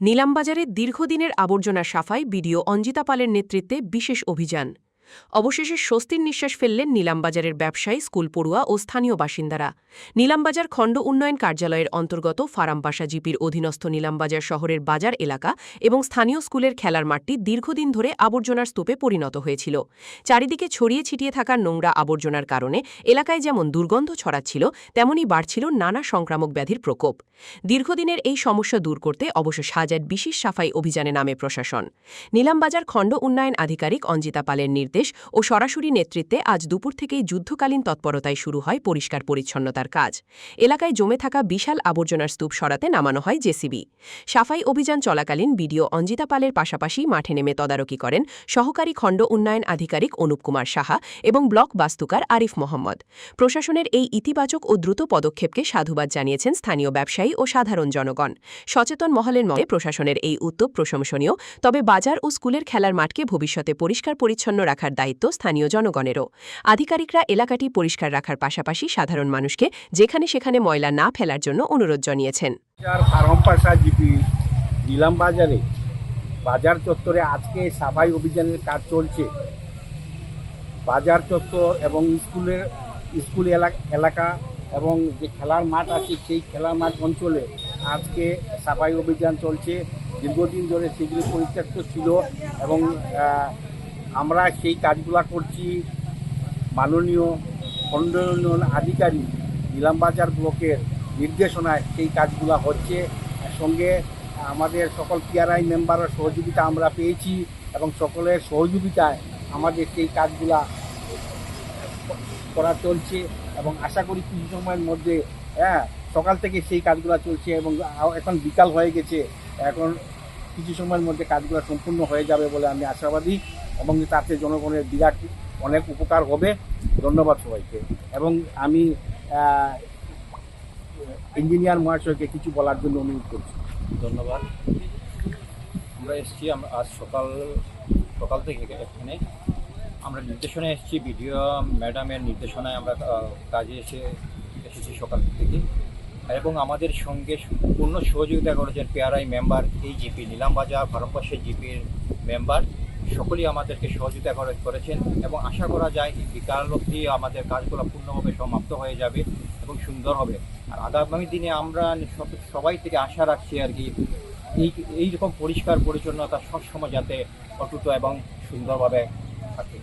নিলামবাজারে দীর্ঘদিনের আবর্জনা সাফাই বিডিও অঞ্জিতা পালের নেতৃত্বে বিশেষ অভিযান। অবশেষে স্বস্তির নিঃশ্বাস ফেললেন নিলামবাজারের ব্যবসায়ী, স্কুল পড়ুয়া ও স্থানীয় বাসিন্দারা। নিলামবাজার খণ্ড উন্নয়ন কার্যালয়ের অন্তর্গত ফারামবাসা জিপির অধীনস্থ নিলামবাজার শহরের বাজার এলাকা এবং স্থানীয় স্কুলের খেলার মাঠটি দীর্ঘদিন ধরে আবর্জনার স্তূপে পরিণত হয়েছিল। চারিদিকে ছড়িয়ে ছিটিয়ে থাকা নোংরা আবর্জনার কারণে এলাকায় যেমন দুর্গন্ধ ছড়াচ্ছিল, তেমনই বাড়ছিল নানা সংক্রামক ব্যাধির প্রকোপ। দীর্ঘদিনের এই সমস্যা দূর করতে অবশ্য সাজার বিশেষ সাফাই অভিযানে নামে প্রশাসন। নিলামবাজার খণ্ড উন্নয়ন আধিকারিক অঞ্জিতা পালের নির্দেশ ও সরাসরি নেতৃত্বে আজ দুপুর থেকেই যুদ্ধকালীন তৎপরতায় শুরু হয় পরিষ্কার পরিচ্ছন্নতার কাজ। এলাকায় জমে থাকা বিশাল আবর্জনার স্তূপ সরাতে নামানো হয় জেসিবি। সাফাই অভিযান চলাকালীন বিডিও অঞ্জিতা পালের পাশাপাশি মাঠে নেমে তদারকি করেন সহকারী খণ্ড উন্নয়ন আধিকারিক অনুপ কুমার সাহা এবং ব্লক বাস্তুকার আরিফ মোহাম্মদ। প্রশাসনের এই ইতিবাচক ও দ্রুত পদক্ষেপকে সাধুবাদ জানিয়েছেন স্থানীয় ব্যবসায়ী ও সাধারণ জনগণ। সচেতন মহলের মতে প্রশাসনের এই উদ্যোগ প্রশংসনীয়, তবে বাজার ও স্কুলের খেলার মাঠকে ভবিষ্যতে পরিষ্কার পরিচ্ছন্ন রাখার দায়িত্ব স্থানীয় জনগণেরও। আধিকারিকরা এলাকাটি পরিষ্কার রাখার পাশাপাশি সাধারণ মানুষকে যেখানে সেখানে ময়লা না ফেলার জন্য অনুরোধ জানিয়েছেন। ফারামবাসা জিপি নিলামবাজারে বাজার চত্বরে আজকে সাফাই অভিযানের কাজ চলছে। বাজার চত্বর এবং স্কুল এলাকা এবং যে খেলার মাঠ আছে সেই খেলার মাঠ অঞ্চলে আজকে সাফাই অভিযান চলছে। দীর্ঘদিন ধরে সেগুলি পরিত্যক্ত ছিল এবং আমরা সেই কাজগুলো করছি। মাননীয় খণ্ড উন্নয়ন আধিকারিক নিলামবাজার ব্লকের নির্দেশনায় সেই কাজগুলো হচ্ছে। সঙ্গে আমাদের সকল পিআরআই মেম্বারের সহযোগিতা আমরা পেয়েছি এবং সকলের সহযোগিতায় আমাদের সেই কাজগুলা করা চলছে এবং আশা করি কিছু সময়ের মধ্যে সকাল থেকে সেই কাজগুলো চলছে এবং এখন বিকাল হয়ে গেছে। এখন কিছু সময়ের মধ্যে কাজগুলো সম্পূর্ণ হয়ে যাবে বলে আমি আশাবাদী এবং তাতে জনগণের বিরাট অনেক উপকার হবে। ধন্যবাদ সবাইকে। এবং আমি ইঞ্জিনিয়ার মহাশয়কে কিছু বলার জন্য অনুরোধ করছি। ধন্যবাদ। আমরা এসেছি আজ সকাল থেকে এখানে আমরা নির্দেশনায় এসেছি, বিডিও ম্যাডামের নির্দেশনায় আমরা কাজে এসেছি সকাল থেকে এবং আমাদের সঙ্গে পূর্ণ সহযোগিতা করেছেন পিআরআই মেম্বার, এই জিপি নিলামবাজার ফারামবাসা জিপির মেম্বার সকলেই আমাদেরকে সহযোগিতা করেছেন এবং আশা করা যায় বিকাল অবধি আমাদের কাজগুলো পূর্ণভাবে সমাপ্ত হয়ে যাবে এবং সুন্দর হবে। আর আগামী দিনে আমরা সবাই থেকে আশা রাখছি আর কি এইরকম পরিষ্কার পরিচ্ছন্নতা সবসময় যাতে অটুট এবং সুন্দরভাবে থাকে।